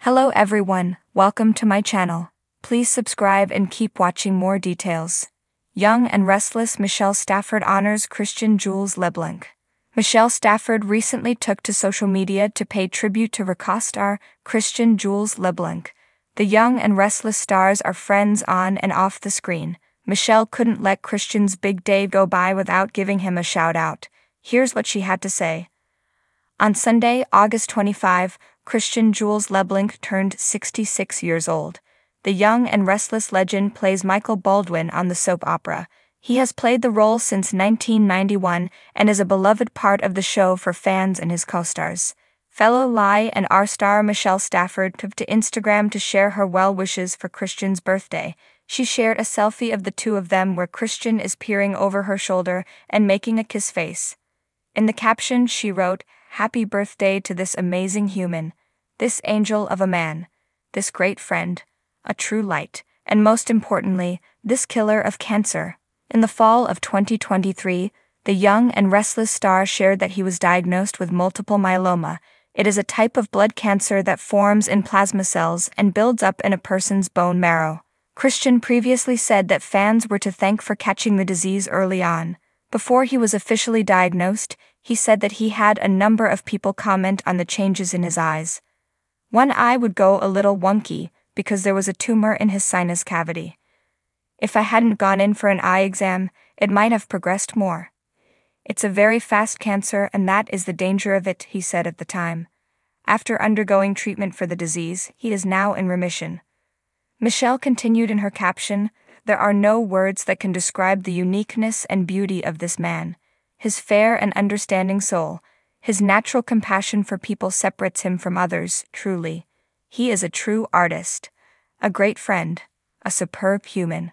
Hello everyone, welcome to my channel. Please subscribe and keep watching more details. Young and restless Michelle Stafford honors Christian Jules LeBlanc. Michelle Stafford recently took to social media to pay tribute to rock star Christian Jules LeBlanc. The young and restless stars are friends on and off the screen. Michelle couldn't let Christian's big day go by without giving him a shout out. Here's what she had to say. On Sunday, August 25, Christian Jules LeBlanc turned 66 years old. The young and restless legend plays Michael Baldwin on the soap opera. He has played the role since 1991 and is a beloved part of the show for fans and his co-stars. Fellow Lie and R star Michelle Stafford took to Instagram to share her well wishes for Christian's birthday. She shared a selfie of the two of them where Christian is peering over her shoulder and making a kiss face. In the caption, she wrote, "Happy birthday to this amazing human, this angel of a man, this great friend, a true light, and most importantly, this killer of cancer." In the fall of 2023, the young and restless star shared that he was diagnosed with multiple myeloma. It is a type of blood cancer that forms in plasma cells and builds up in a person's bone marrow. Christian previously said that fans were to thank for catching the disease early on. Before he was officially diagnosed, he said that he had a number of people comment on the changes in his eyes. One eye would go a little wonky because there was a tumor in his sinus cavity. If I hadn't gone in for an eye exam, it might have progressed more. It's a very fast cancer and that is the danger of it, he said at the time. After undergoing treatment for the disease, he is now in remission. Michelle continued in her caption, "There are no words that can describe the uniqueness and beauty of this man. His fair and understanding soul, his natural compassion for people separates him from others, truly. He is a true artist, a great friend, a superb human."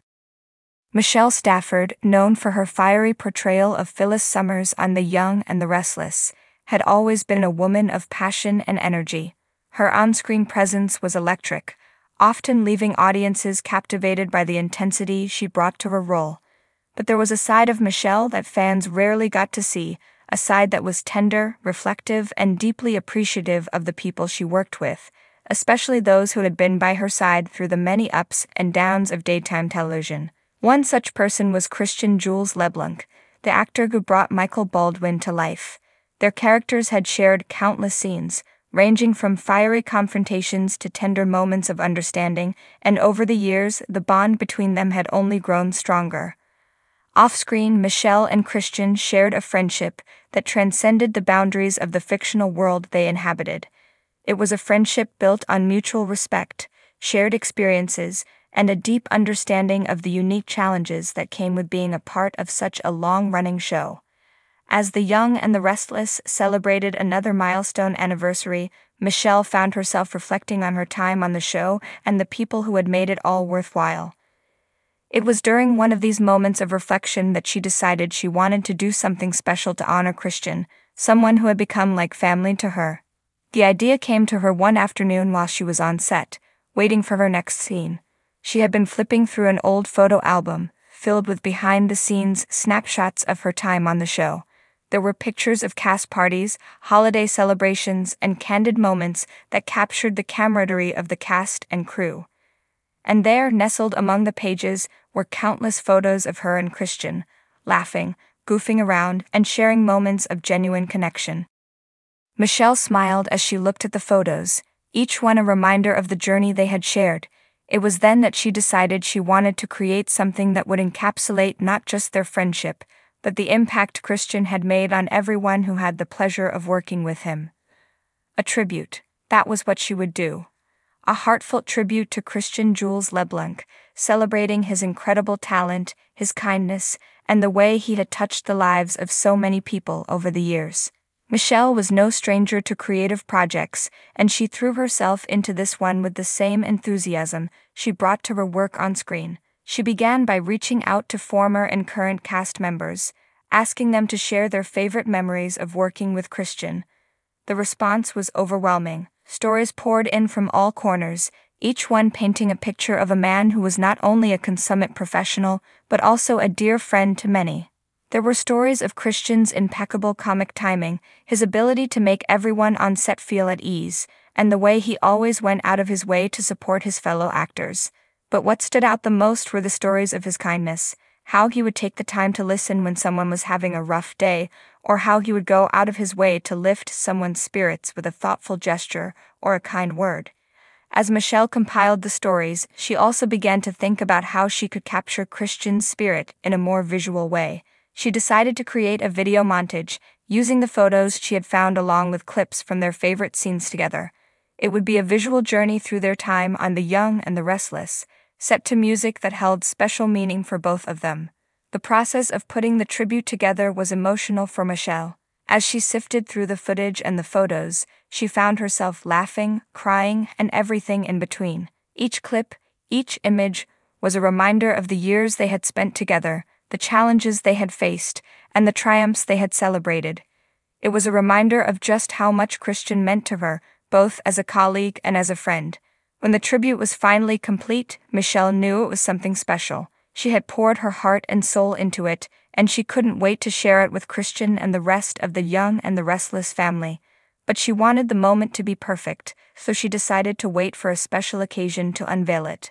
Michelle Stafford, known for her fiery portrayal of Phyllis Summers on The Young and the Restless, had always been a woman of passion and energy. Her on-screen presence was electric, often leaving audiences captivated by the intensity she brought to her role. But there was a side of Michelle that fans rarely got to see, a side that was tender, reflective, and deeply appreciative of the people she worked with, especially those who had been by her side through the many ups and downs of daytime television. One such person was Christian Jules LeBlanc, the actor who brought Michael Baldwin to life. Their characters had shared countless scenes, ranging from fiery confrontations to tender moments of understanding, and over the years, the bond between them had only grown stronger. Off-screen, Michelle and Christian shared a friendship that transcended the boundaries of the fictional world they inhabited. It was a friendship built on mutual respect, shared experiences, and a deep understanding of the unique challenges that came with being a part of such a long-running show. As The Young and the Restless celebrated another milestone anniversary, Michelle found herself reflecting on her time on the show and the people who had made it all worthwhile. It was during one of these moments of reflection that she decided she wanted to do something special to honor Christian, someone who had become like family to her. The idea came to her one afternoon while she was on set, waiting for her next scene. She had been flipping through an old photo album, filled with behind-the-scenes snapshots of her time on the show. There were pictures of cast parties, holiday celebrations, and candid moments that captured the camaraderie of the cast and crew. And there, nestled among the pages, were countless photos of her and Christian, laughing, goofing around, and sharing moments of genuine connection. Michelle smiled as she looked at the photos, each one a reminder of the journey they had shared. It was then that she decided she wanted to create something that would encapsulate not just their friendship, but the impact Christian had made on everyone who had the pleasure of working with him. A tribute, that was what she would do. A heartfelt tribute to Christian Jules LeBlanc, celebrating his incredible talent, his kindness, and the way he had touched the lives of so many people over the years. Michelle was no stranger to creative projects, and she threw herself into this one with the same enthusiasm she brought to her work on screen. She began by reaching out to former and current cast members, asking them to share their favorite memories of working with Christian. The response was overwhelming. Stories poured in from all corners, each one painting a picture of a man who was not only a consummate professional, but also a dear friend to many. There were stories of Christian's impeccable comic timing, his ability to make everyone on set feel at ease, and the way he always went out of his way to support his fellow actors. But what stood out the most were the stories of his kindness, how he would take the time to listen when someone was having a rough day, or how he would go out of his way to lift someone's spirits with a thoughtful gesture or a kind word. As Michelle compiled the stories, she also began to think about how she could capture Christian's spirit in a more visual way. She decided to create a video montage, using the photos she had found along with clips from their favorite scenes together. It would be a visual journey through their time on The Young and the Restless, set to music that held special meaning for both of them. The process of putting the tribute together was emotional for Michelle. As she sifted through the footage and the photos, she found herself laughing, crying, and everything in between. Each clip, each image, was a reminder of the years they had spent together, the challenges they had faced, and the triumphs they had celebrated. It was a reminder of just how much Christian meant to her, both as a colleague and as a friend. When the tribute was finally complete, Michelle knew it was something special. She had poured her heart and soul into it, and she couldn't wait to share it with Christian and the rest of the Young and the Restless family. But she wanted the moment to be perfect, so she decided to wait for a special occasion to unveil it.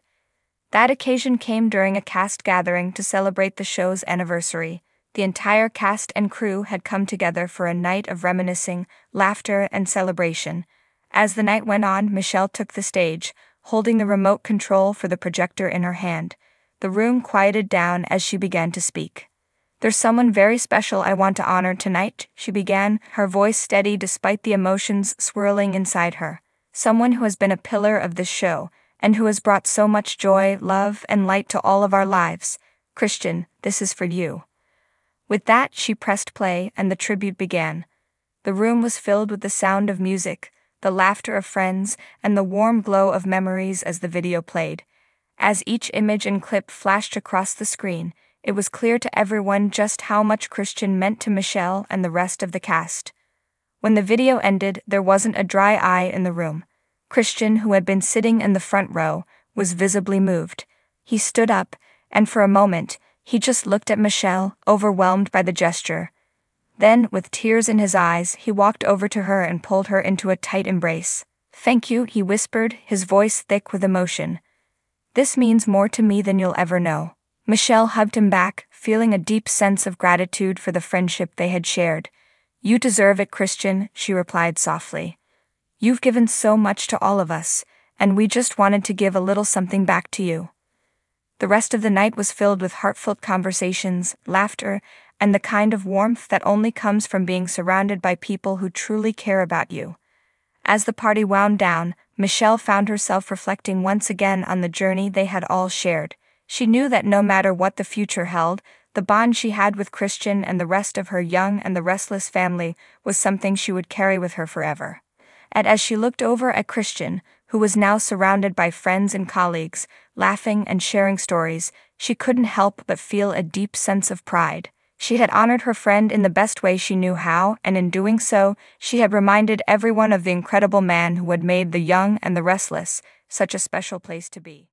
That occasion came during a cast gathering to celebrate the show's anniversary. The entire cast and crew had come together for a night of reminiscing, laughter, and celebration. As the night went on, Michelle took the stage, holding the remote control for the projector in her hand. The room quieted down as she began to speak. "There's someone very special I want to honor tonight," she began, her voice steady despite the emotions swirling inside her. "Someone who has been a pillar of this show, and who has brought so much joy, love, and light to all of our lives. Christian, this is for you." With that, she pressed play, and the tribute began. The room was filled with the sound of music, the laughter of friends, and the warm glow of memories as the video played. As each image and clip flashed across the screen, it was clear to everyone just how much Christian meant to Michelle and the rest of the cast. When the video ended, there wasn't a dry eye in the room. Christian, who had been sitting in the front row, was visibly moved. He stood up, and for a moment, he just looked at Michelle, overwhelmed by the gesture. Then, with tears in his eyes, he walked over to her and pulled her into a tight embrace. "Thank you," he whispered, his voice thick with emotion. "This means more to me than you'll ever know." Michelle hugged him back, feeling a deep sense of gratitude for the friendship they had shared. "You deserve it, Christian," she replied softly. "You've given so much to all of us, and we just wanted to give a little something back to you." The rest of the night was filled with heartfelt conversations, laughter, and the kind of warmth that only comes from being surrounded by people who truly care about you. As the party wound down, Michelle found herself reflecting once again on the journey they had all shared. She knew that no matter what the future held, the bond she had with Christian and the rest of her Young and the Restless family was something she would carry with her forever. And as she looked over at Christian, who was now surrounded by friends and colleagues, laughing and sharing stories, she couldn't help but feel a deep sense of pride. She had honored her friend in the best way she knew how, and in doing so, she had reminded everyone of the incredible man who had made the Young and the Restless such a special place to be.